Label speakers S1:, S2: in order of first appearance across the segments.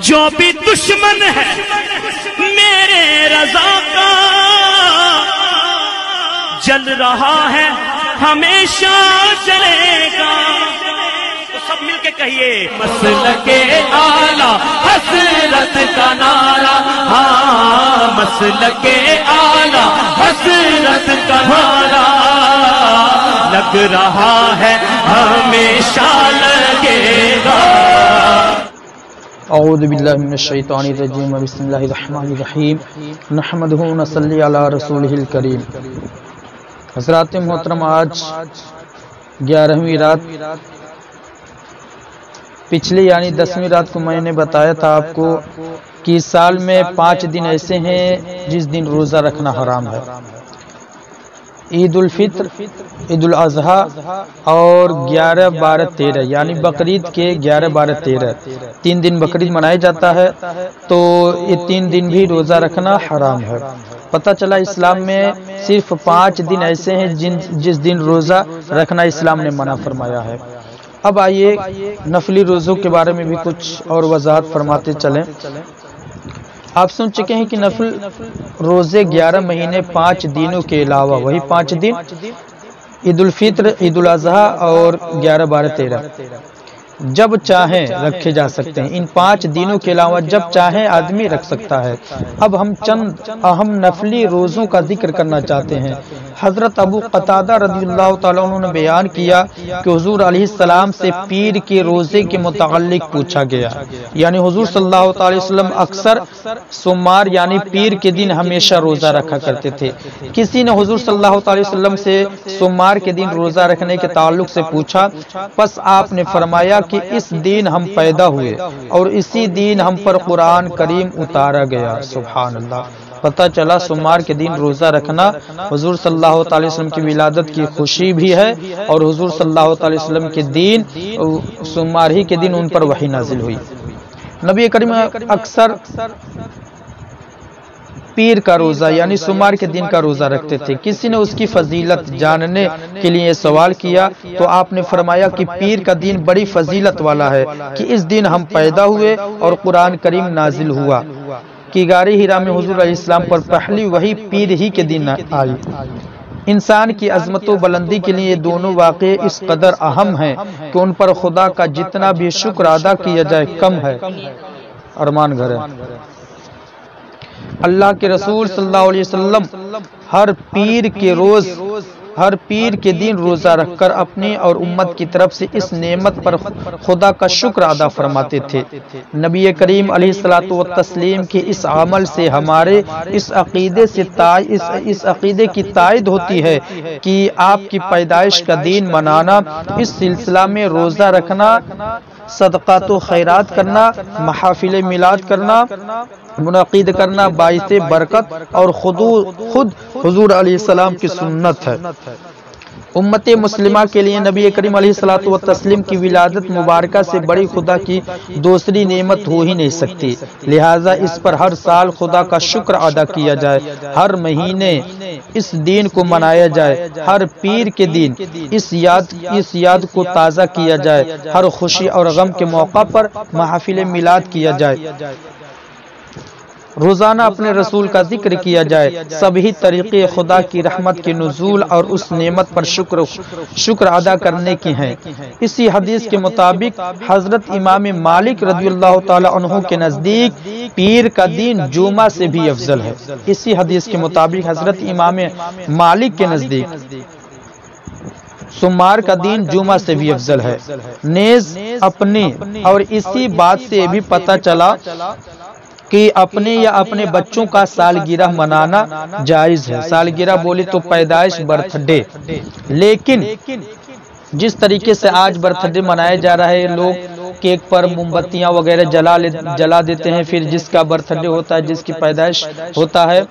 S1: جو بھی دشمن ہے میرے رضا کا جل رہا ہے ہمیشہ جلے گا. تو سب مل کے کہیے مسلک اعلیٰ حسرت کا نعرہ, ہاں مسلک اعلیٰ حسرت کا نعرہ لگ رہا ہے ہمیشہ لگے گا.
S2: اعوذ باللہ من الشیطان الرجیم بسم اللہ الرحمن الرحیم نحمدہ ونصلی علی رسولہ الکریم. حضرات محترم, آج 11ویں رات, پچھلی یعنی 10ویں رات کو میں نے بتایا تھا آپ کو کہ اس سال میں 5 دن ایسے ہیں جس دن روزہ رکھنا حرام ہے. عید الفطر, عید الاضحیٰ اور 11, 12, 13 یعنی بقرعید کے 11, 12, 13 3 دن بقرعید منایا جاتا ہے. تو یہ 3 دن بھی روزہ رکھنا حرام ہے. پتہ چلا اسلام میں صرف 5 دن ایسے ہیں جس دن روزہ رکھنا اسلام نے منع فرمایا ہے. اب آئیے نفلی روزوں کے بارے میں بھی کچھ اور وضاحت فرماتے چلیں. آپ سن چکے ہیں کہ نفل روزے 11 مہینے 5 دنوں کے علاوہ, وہی 5 دن عید الفطر, عید الاضحیٰ اور 11, 12, 13 جب چاہیں رکھے جا سکتے ہیں. ان 5 دنوں کے علاوہ جب چاہیں آدمی رکھ سکتا ہے. اب ہم چند اہم نفلی روزوں کا ذکر کرنا چاہتے ہیں. حضرت ابو قتادہ رضی اللہ تعالیٰ عنہ نے بیان کیا کہ حضور علیہ السلام سے پیر کے روزے کے متعلق پوچھا گیا. یعنی حضور صلی اللہ علیہ وسلم اکثر سوموار یعنی پیر کے دن ہمیشہ روزہ رکھا کرتے تھے. کسی نے حضور صلی اللہ علیہ وسلم سے سوموار کے دن روزہ رکھنے کے تعلق سے پوچھا, پس آپ نے فرمایا کہ اس دن ہم پیدا ہوئے اور اسی دن ہم پر قرآن کریم اتارا گیا. سبحان اللہ. پتہ چلا سوموار کے دن روزہ رکھنا حضور صلی اللہ علیہ وسلم کی ولادت کی خوشی بھی ہے, اور حضور صلی اللہ علیہ وسلم کے دین سوموار ہی کے دن ان پر وحی نازل ہوئی. نبی کریم اکثر پیر کا روزہ یعنی سوموار کے دن کا روزہ رکھتے تھے. کسی نے اس کی فضیلت جاننے کے لیے سوال کیا تو آپ نے فرمایا کہ پیر کا دن بڑی فضیلت والا ہے کہ اس دن ہم پیدا ہوئے اور قرآن کریم نازل ہوا کہ غار حرا میں حضور علیہ السلام پر پہلی وحی پیر ہی کے دن آئی. انسان کی عظمت و بلندی کے لیے یہ دونوں واقعے اس قدر اہم ہیں کہ ان پر خدا کا جتنا بھی شکر ادا کیا جائے کم ہے. ارمان گھر ہے. اللہ کے رسول صلی اللہ علیہ وسلم ہر پیر کے دن روزہ رکھ کر اپنی اور امت کی طرف سے اس نعمت پر خدا کا شکر ادا فرماتے تھے. نبی کریم علیہ الصلوۃ والتسلیم کے اس عمل سے ہمارے اس عقیدے کی تائید ہوتی ہے کہ آپ کی پیدائش کا دن منانا, اس سلسلہ میں روزہ رکھنا, صدقات و خیرات کرنا, محافل میلاد کرنا, منعقد کرنا باعث برکت اور خود حضور علیہ السلام کی سنت ہے. امت مسلمہ کے لیے نبی کریم علیہ الصلوۃ والتسلیم کی ولادت مبارکہ سے بڑی خدا کی دوسری نعمت ہو ہی نہیں سکتی. لہٰذا اس پر ہر سال خدا کا شکر ادا کیا جائے, ہر مہینے اس دین کو منایا جائے, ہر پیر کے دن اس یاد کو تازہ کیا جائے, ہر خوشی اور غم کے موقع پر محافل میلاد کیا جائے, روزانہ اپنے رسول کا ذکر کیا جائے. سبھی طریقے خدا کی رحمت کے نزول اور اس نعمت پر شکر ادا کرنے کی ہیں. اسی حدیث کے مطابق حضرت امام مالک رضی اللہ تعالی عنہ کے نزدیک پیر کا دن جمعہ سے بھی افضل ہے. اسی حدیث کے مطابق حضرت امام مالک کے نزدیک سوموار کا دن جمعہ سے بھی افضل ہے. نیز اپنے اور اسی بات سے بھی پتہ چلا کہ اپنے یا اپنے بچوں کا سالگرہ منانا جائز ہے. سالگرہ بولے تو پیدائش, برتھ ڈے. لیکن جس طریقے سے آج برتھ ڈے منایا جا رہا ہے, لوگ کیک پر موم بتیاں وغیرہ جلا دیتے ہیں, پھر جس کا برتھ ڈے ہوتا ہے, جس کی پیدائش ہوتا ہے,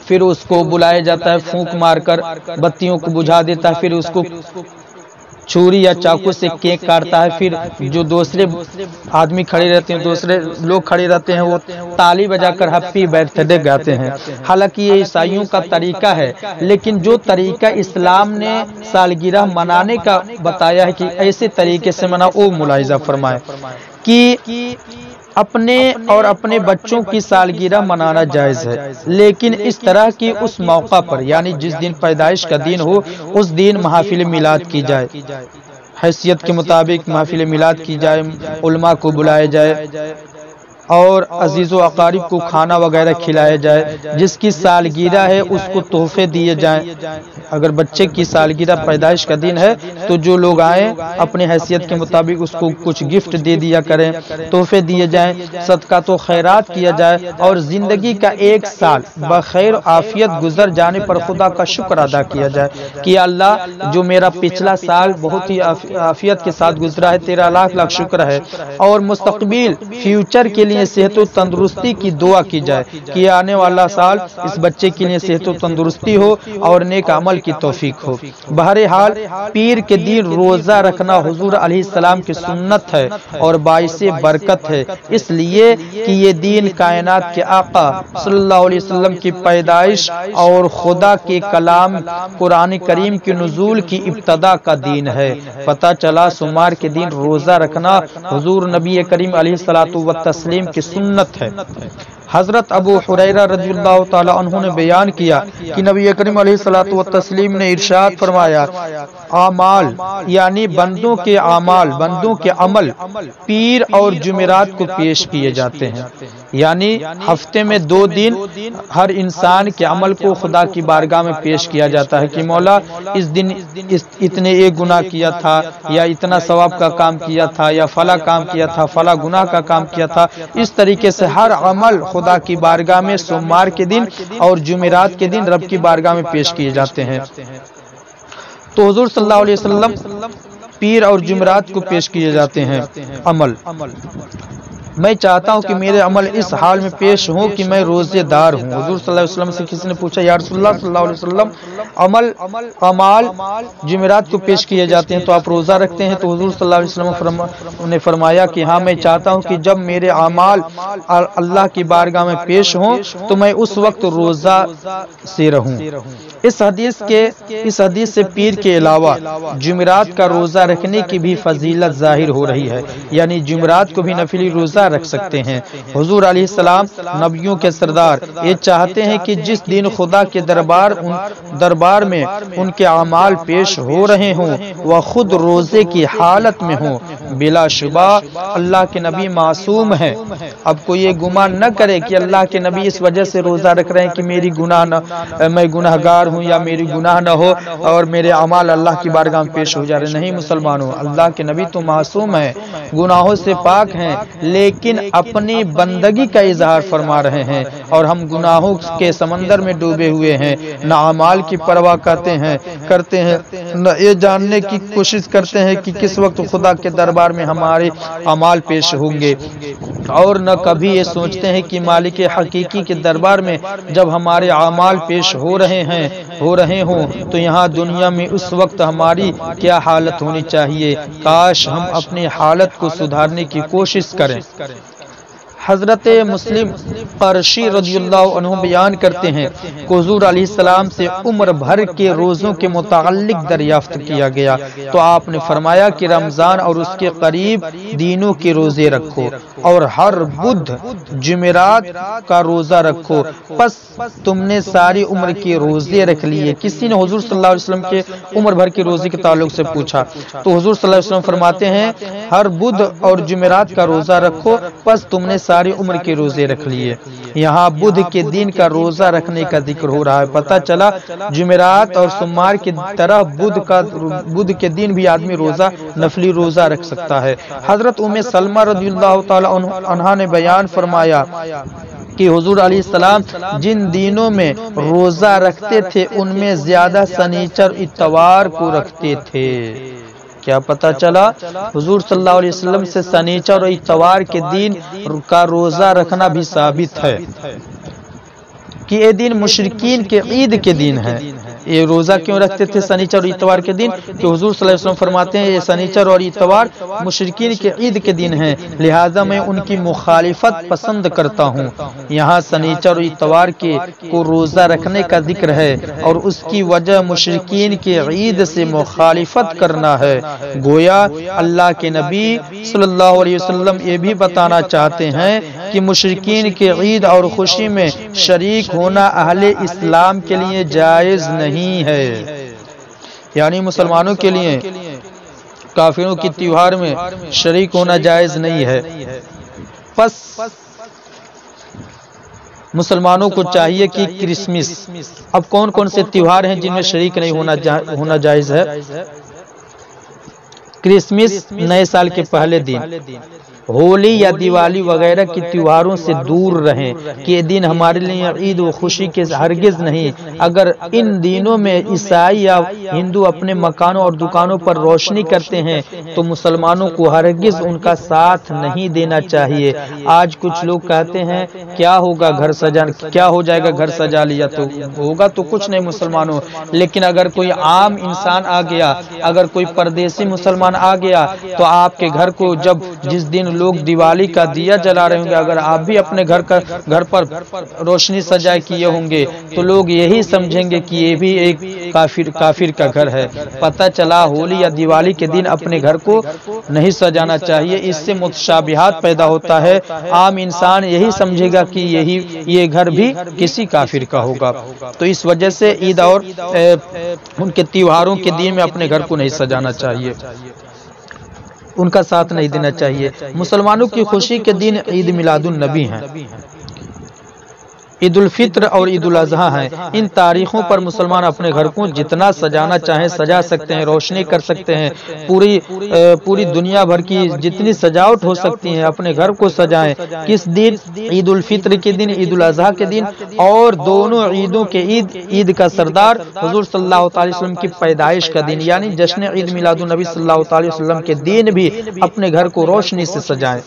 S2: پھر اس کو بلایا جاتا ہے, پھونک مار کر بتیوں کو بجھا دیتا ہے, پھر اس کو چھری یا چاقو سے کیک کاٹتا ہے. پھر جو دوسرے آدمی کھڑے رہتے ہیں, دوسرے لوگ کھڑے رہتے ہیں, وہ تالی بجا کر ہیپی برتھ ڈے گاتے ہیں. حالانکہ یہ عیسائیوں کا طریقہ ہے, لیکن جو طریقہ اسلام نے سالگرہ منانے کا بتایا ہے کہ ایسے طریقے سے مناؤ, وہ ملاحظہ فرمائے کہ اپنے اور اپنے بچوں کی سالگرہ منانا جائز ہے، لیکن اس طرح کی اس موقع پر یعنی جس دن پیدائش کا دن ہو اس دن محافل میلاد کی جائے، حیثیت کے مطابق محافل میلاد کی جائے، علماء کو بلائے جائے اور عزیز و اقارب کو کھانا وغیرہ کھلایا جائے، جس کی سالگرہ ہے اس کو تحفے دیے جائیں۔ اگر بچے کی سالگرہ پیدائش کا دن ہے تو جو لوگ آئیں اپنے حیثیت کے مطابق اس کو کچھ گفٹ دے دیا کریں، تحفے دیے جائیں، صدقات و خیرات کیا جائے، اور زندگی کا ایک سال بخیر عافیت گزر جانے پر خدا کا شکر ادا کیا جائے کہ اللہ جو میرا پچھلا سال بہت ہی عافیت کے ساتھ گزرا ہے تیرا لاکھ لاکھ شکر ہے، اور مستقبل فیوچر کے لیے صحت و تندرستی کی دعا کی جائے کہ آنے والا سال اس بچے کے لیے صحت و تندرستی ہو اور نیک عمل کی توفیق ہو۔ بہرحال پیر کے دن روزہ رکھنا حضور علیہ السلام کی سنت ہے اور باعث برکت ہے، اس لیے کہ یہ دین کائنات کے آقا صلی اللہ علیہ وسلم کی پیدائش اور خدا کے کلام قرآن کریم کے نزول کی ابتدا کا دین ہے۔ پتہ چلا سوموار کے دن روزہ رکھنا حضور نبی کریم علیہ الصلوۃ والتسلیم کی سنت ہے۔ حضرت ابو حریرہ رضی اللہ تعالی عنہ نے بیان کیا کہ نبی کریم علیہ الصلوۃ والتسلیم نے ارشاد فرمایا، اعمال یعنی بندوں کے اعمال، بندوں کے عمل پیر اور جمعرات کو پیش کیے جاتے ہیں، یعنی ہفتے میں 2 دن ہر انسان کے عمل کو خدا کی بارگاہ میں پیش کیا جاتا ہے کہ مولا اس دن اتنے ایک گناہ کیا تھا، یا اتنا ثواب کا کام کیا تھا، یا فلاں کام کیا تھا، فلاں گناہ کا کام کیا تھا۔ اس طریقے سے ہر عمل خدا کی بارگاہ میں سوموار کے دن اور جمعرات کے دن رب کی بارگاہ میں پیش کیے جاتے ہیں۔ تو حضور صلی اللہ علیہ وسلم پیر اور جمعرات کو پیش کیے جاتے ہیں عمل۔ میں چاہتا ہوں کہ میرے عمل اس حال میں پیش ہوں کہ میں روزے دار ہوں۔ حضور صلی اللہ علیہ وسلم سے کسی نے پوچھا، یا رسول اللہ صلی اللہ علیہ وسلم اعمال جمعرات کو پیش کیے جاتے ہیں تو آپ روزہ رکھتے ہیں؟ تو حضور صلی اللہ علیہ وسلم نے فرمایا کہ ہاں، میں چاہتا ہوں کہ جب میرے اعمال اللہ کی بارگاہ میں پیش ہوں تو میں اس وقت روزہ سے رہوں۔ اس حدیث سے پیر کے علاوہ جمعرات کا روزہ رکھنے کی بھی فضیلت ظاہر ہو رہی ہے، یعنی جمعرات کو بھی نفلی روزہ رکھ سکتے ہیں۔ حضور علیہ السلام نبیوں کے سردار یہ چاہتے ہیں کہ جس دن خدا کے دربار میں ان کے اعمال پیش ہو رہے ہوں وہ خود روزے کی حالت میں ہوں۔ بلا شبہ اللہ کے نبی معصوم ہیں۔ اب کوئی یہ گمان نہ کرے کہ اللہ کے نبی اس وجہ سے روزہ رکھ رہے ہیں کہ میں گناہ گار ہوں یا میری گناہ نہ ہو اور میرے اعمال اللہ کی بارگاہ میں پیش ہو جا رہے۔ نہیں مسلمانوں، اللہ کے نبی تو معصوم ہیں، گناہوں سے پاک ہیں، لیکن اپنی بندگی کا اظہار فرما رہے ہیں، اور ہم گناہوں کے سمندر میں ڈوبے ہوئے ہیں، نہ اعمال کی پرواہ کرتے ہیں، نہ یہ جاننے کی کوشش کرتے ہیں کہ کس وقت خدا کے دربار میں ہمارے اعمال پیش ہوں گے، اور نہ کبھی یہ سوچتے ہیں کہ مالک حقیقی کے دربار میں جب ہمارے اعمال پیش ہو رہے ہوں تو یہاں دنیا میں اس وقت ہماری کیا حالت ہونی چاہیے۔ کاش ہم اپنی حالت کو سدھارنے کی کوشش کریں۔ حضرت مسلم قرشی رضی اللہ عنہ بیان کرتے ہیں کہ حضور علیہ السلام سے عمر بھر کے روزوں کے متعلق دریافت کیا گیا تو آپ نے فرمایا کہ رمضان اور اس کے قریب دینوں کے روزے رکھو اور ہر بدھ جمعرات کا روزہ رکھو، پس تم نے ساری عمر کے روزے رکھ لیے۔ کسی نے حضور صلی اللہ علیہ وسلم کے عمر بھر کے روزے کے تعلق سے پوچھا تو حضور صلی اللہ علیہ وسلم فرماتے ہیں ہر بدھ اور جمعرات کا روزہ رکھو، پس تم نے ساری عمر کے روزے رکھ لیے۔ یہاں بدھ کے دن کا روزہ رکھنے کا ذکر ہو رہا ہے۔ پتہ چلا جمعرات اور سوموار کی طرح بدھ کے دن بھی آدمی روزہ نفلی روزہ رکھ سکتا ہے۔ حضرت ام سلمہ رضی اللہ تعالی عنہا نے بیان فرمایا کہ حضور علیہ السلام جن دنوں میں روزہ رکھتے تھے ان میں زیادہ سنیچر اتوار کو رکھتے تھے۔ کیا پتہ چلا حضور صلی اللہ علیہ وسلم سے سنیچر اور اتوار کے دن کا روزہ رکھنا بھی ثابت ہے کہ یہ دن مشرکین کے عید کے دن ہے۔ یہ روزہ کیوں رکھتے تھے سنیچر اور اتوار کے دن؟ کہ حضور صلی اللہ علیہ وسلم فرماتے ہیں یہ سنیچر اور اتوار مشرکین کے عید کے دن ہیں، لہذا میں ان کی مخالفت پسند کرتا ہوں۔ یہاں سنیچر اور اتوار کے کو روزہ رکھنے کا ذکر ہے اور اس کی وجہ مشرکین کے عید سے مخالفت کرنا ہے۔ گویا اللہ کے نبی صلی اللہ علیہ وسلم یہ بھی بتانا چاہتے ہیں کہ مشرکین کے عید اور خوشی میں شریک ہونا اہل اسلام کے لیے جائز نہیں ہے، یعنی مسلمانوں کے لیے کافروں کی تیوہار میں شریک ہونا جائز نہیں ہے۔ پس مسلمانوں کو چاہیے کہ کرسمس، اب کون کون سے تیوہار ہیں جن میں شریک نہیں ہونا جائز ہے؟ کرسمس نئے سال کے پہلے دن، ہولی یا دیوالی وغیرہ کی تیوہاروں سے دور رہیں کہ یہ دن ہمارے لیے عید و خوشی کے ہرگز نہیں۔ اگر ان دنوں میں عیسائی یا ہندو اپنے مکانوں اور دکانوں پر روشنی کرتے ہیں تو مسلمانوں کو ہرگز ان کا ساتھ نہیں دینا چاہیے۔ آج کچھ لوگ کہتے ہیں کیا ہوگا گھر سجا، کیا ہو جائے گا گھر سجا لیا تو ہوگا تو کچھ نہیں مسلمانوں، لیکن اگر کوئی عام انسان آ گیا، اگر کوئی پردیسی مسلمان آ گیا تو آپ کے گھر کو جب جس دن لوگ دیوالی کا دیا جلا رہے ہوں گے، اگر آپ بھی اپنے گھر پر روشنی سجائے کیے ہوں گے تو لوگ یہی سمجھیں گے کہ یہ بھی ایک کافر کا گھر ہے۔ پتہ چلا ہولی یا دیوالی کے دن اپنے گھر کو نہیں سجانا چاہیے، اس سے متشابہات پیدا ہوتا ہے، عام انسان یہی سمجھے گا کہ یہ گھر بھی کسی کافر کا ہوگا۔ تو اس وجہ سے عید اور ان کے تیوہاروں کے دن میں اپنے گھر کو نہیں سجانا چاہیے، ان کا ساتھ نہیں دینا چاہیے۔ مسلمانوں کی خوشی کے دن عید میلاد النبی ہیں، عید الفطر اور عید الاضحیٰ ہیں۔ ان تاریخوں پر مسلمان اپنے گھر کو جتنا سجانا چاہیں سجا سکتے ہیں، روشنی کر سکتے ہیں، پوری دنیا بھر کی جتنی سجاوٹ ہو سکتی ہے اپنے گھر کو سجائیں۔ کس دن؟ عید الفطر کے دن، عید الاضحیٰ کے دن، اور دونوں عیدوں کے عید کا سردار حضور صلی اللہ علیہ وسلم کی پیدائش کا دن یعنی جشن عید میلاد النبی صلی اللہ علیہ وسلم کے دن بھی اپنے گھر کو روشنی سے سجائیں،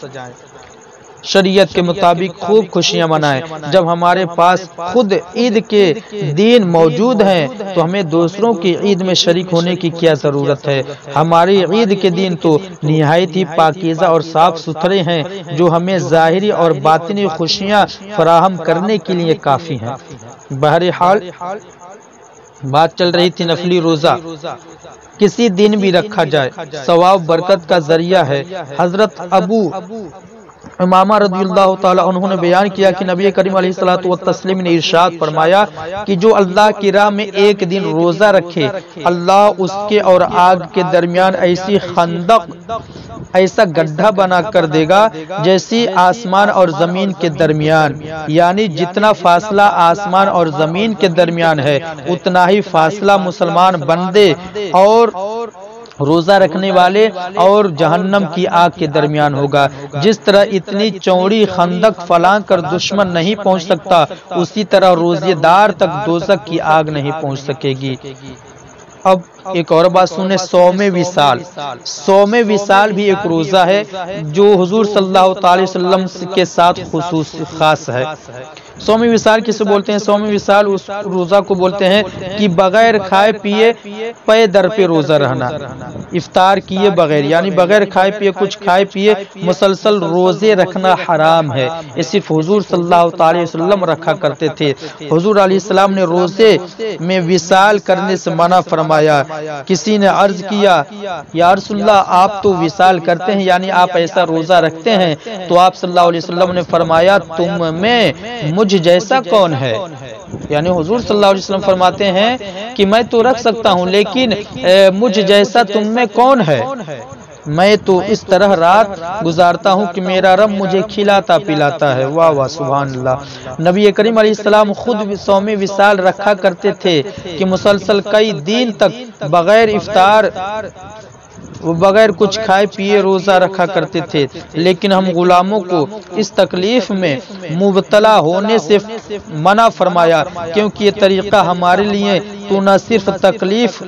S2: شریعت کے مطابق خوب خوشیاں منائیں۔ جب ہمارے پاس خود عید کے دن موجود ہیں تو ہمیں دوسروں کی عید میں شریک ہونے کی کیا ضرورت ہے؟ ہماری عید کے دن تو نہایت ہی پاکیزہ اور صاف ستھرے ہیں جو ہمیں ظاہری اور باطنی خوشیاں فراہم کرنے کے لیے کافی ہیں۔ بہرحال بات چل رہی تھی نفلی روزہ کسی دن بھی رکھا جائے ثواب برکت کا ذریعہ ہے۔ حضرت ابو امامہ رضی اللہ تعالی عنہ نے بیان کیا کہ نبی کریم علیہ الصلوۃ والتسلیم نے ارشاد فرمایا کہ جو اللہ کی راہ میں ایک دن روزہ رکھے اللہ اس کے اور آگ کے درمیان ایسی خندق، ایسا گڈھا بنا کر دے گا جیسی آسمان اور زمین کے درمیان، یعنی جتنا فاصلہ آسمان اور زمین کے درمیان ہے اتنا ہی فاصلہ مسلمان بندے اور روزہ رکھنے والے اور جہنم کی آگ کے درمیان ہوگا۔ جس طرح اتنی چوڑی خندق پھلانگ کر دشمن نہیں پہنچ سکتا، اسی طرح روزے دار تک دوزخ کی آگ نہیں پہنچ سکے گی۔ اب ایک اور بات سنیں، صوم وصال۔ صوم وصال بھی ایک روزہ ہے جو حضور صلی اللہ علیہ وسلم کے ساتھ خاص ہے۔ صوم وصال کسے بولتے ہیں؟ صوم وصال اس روزہ کو بولتے ہیں کہ بغیر کھائے پیے پے در پہ روزہ رہنا، افطار کیے بغیر، یعنی بغیر کھائے پیے کچھ کھائے پیے مسلسل روزے رکھنا حرام ہے۔ یہ صرف حضور صلی اللہ علیہ وسلم رکھا کرتے تھے۔ حضور علیہ السلام نے روزے میں وصال کرنے سے منع فرمایا۔ کسی نے عرض کیا یا رسول اللہ آپ تو وصال کرتے ہیں، یعنی آپ ایسا روزہ رکھتے ہیں، تو آپ صلی اللہ علیہ وسلم نے فرمایا تم میں مجھ جیسا کون ہے؟ یعنی حضور صلی اللہ علیہ وسلم فرماتے ہیں کہ میں تو رکھ سکتا ہوں لیکن مجھ جیسا تم میں کون ہے؟ میں تو اس طرح رات گزارتا ہوں کہ میرا رب مجھے کھلاتا پلاتا ہے۔ واہ واہ سبحان اللہ۔ نبی کریم علیہ السلام خود صوم وصال رکھا کرتے تھے کہ مسلسل کئی دن تک بغیر افطار بغیر کچھ کھائے پیے روزہ رکھا کرتے تھے، لیکن ہم غلاموں کو اس تکلیف میں مبتلا ہونے سے منع فرمایا کیونکہ یہ طریقہ ہمارے لیے تو نہ صرف تکلیف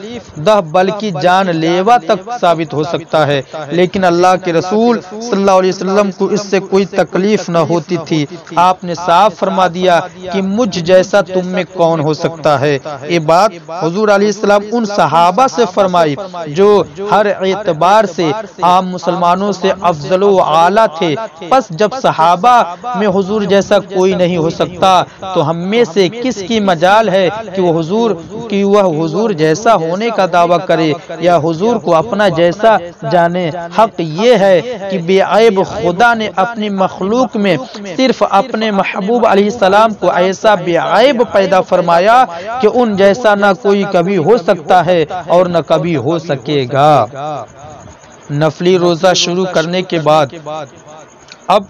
S2: دہ بلکہ جان لیوا تک ثابت ہو سکتا ہے، لیکن اللہ کے رسول صلی اللہ علیہ وسلم کو اس سے کوئی تکلیف نہ ہوتی تھی۔ آپ نے صاف فرما دیا کہ مجھ جیسا تم میں کون ہو سکتا ہے۔ یہ بات حضور علیہ السلام ان صحابہ سے فرمائی جو ہر اعتبار سے عام مسلمانوں سے افضل و اعلیٰ تھے۔ پس جب صحابہ میں حضور جیسا کوئی نہیں ہو سکتا تو ہم میں سے کس کی مجال ہے کہ وہ حضور جیسا ہونے کا دعویٰ کرے یا حضور کو اپنا جیسا جانے۔ حق یہ ہے کہ بے عیب خدا نے اپنی مخلوق میں صرف اپنے محبوب علیہ السلام کو ایسا بے عیب پیدا فرمایا کہ ان جیسا نہ کوئی کبھی ہو سکتا ہے اور نہ کبھی ہو سکے گا۔ نفلی روزہ شروع کرنے کے بعد اب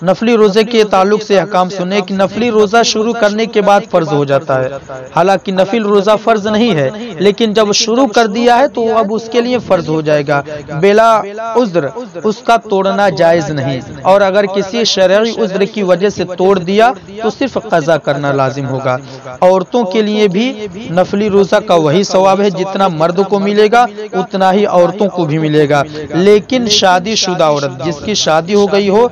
S2: نفلی روزے کے تعلق سے احکام سنیں کہ نفلی روزہ شروع کرنے کے بعد فرض ہو جاتا ہے۔ حالانکہ نفل روزہ فرض نہیں ہے، لیکن جب شروع کر دیا ہے تو اب اس کے لیے فرض ہو جائے گا، بلا عذر اس کا توڑنا جائز نہیں، اور اگر کسی شرعی عذر کی وجہ سے توڑ دیا تو صرف قضا کرنا لازم ہوگا۔ عورتوں کے لیے بھی نفلی روزہ کا وہی ثواب ہے، جتنا مرد کو ملے گا اتنا ہی عورتوں کو بھی ملے گا، لیکن شادی شدہ عورت جس کی شادی ہو گئی ہو،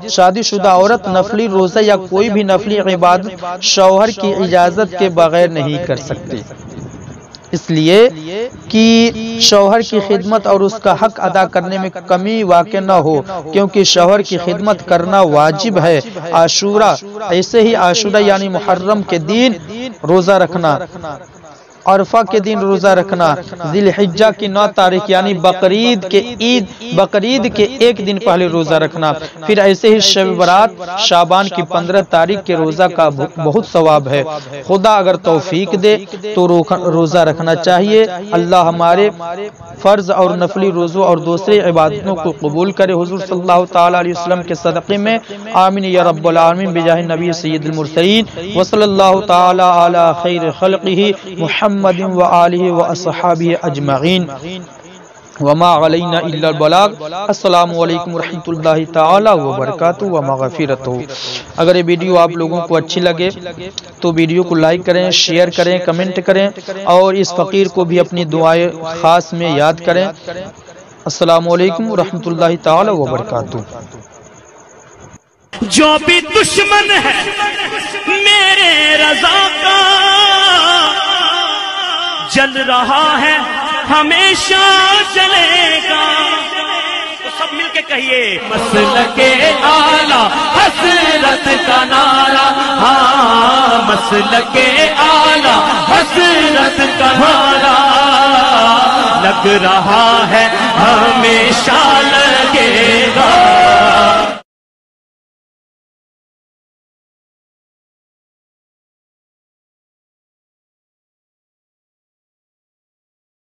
S2: شادی شدہ عورت نفلی روزہ یا کوئی بھی نفلی عبادت شوہر کی اجازت کے بغیر نہیں کر سکتی، اس لیے کہ شوہر کی خدمت اور اس کا حق ادا کرنے میں کمی واقع نہ ہو، کیونکہ شوہر کی خدمت کرنا واجب ہے۔ عاشورہ، ایسے ہی عاشورہ یعنی محرم کے دن روزہ رکھنا، عرفہ کے دن روزہ رکھنا، ذی الحجہ کی 9 تاریخ یعنی بقرعید کے ایک دن پہلے روزہ رکھنا، پھر ایسے ہی شب برات شعبان کی 15 تاریخ کے روزہ کا بہت ثواب ہے۔ خدا اگر توفیق دے تو روزہ رکھنا چاہیے۔ اللہ ہمارے فرض اور نفلی روزوں اور دوسرے عبادتوں کو قبول کرے، حضور صلی اللہ تعالی علیہ وسلم کے صدقے میں، آمین یا رب العالمین، بجاہ نبی سید المرسلین وصلی اللہ تعالی علی خیر خلقہ محمد و آلہ و اصحابہ اجمعین، وما علینا الا البلاغ۔ السلام علیکم ورحمۃ اللہ تعالی وبرکاتہ ومغفرتہ۔ اگر یہ ویڈیو آپ لوگوں کو اچھی لگے تو ویڈیو کو لائک کریں، شیئر کریں، کمنٹ کریں، اور اس فقیر کو بھی اپنی دعائیں خاص میں یاد کریں۔ السلام علیکم ورحمۃ اللہ تعالی وبرکاتہ۔
S1: جو بھی دشمن ہے میرے رضا کا جل رہا ہے ہمیشہ جلے گا، تو سب مل کے کہیے مسلک اعلیٰ حضرت کا نعرہ، ہاں مسلک اعلیٰ حضرت کا نعرہ لگ رہا ہے ہمیشہ لگے گا۔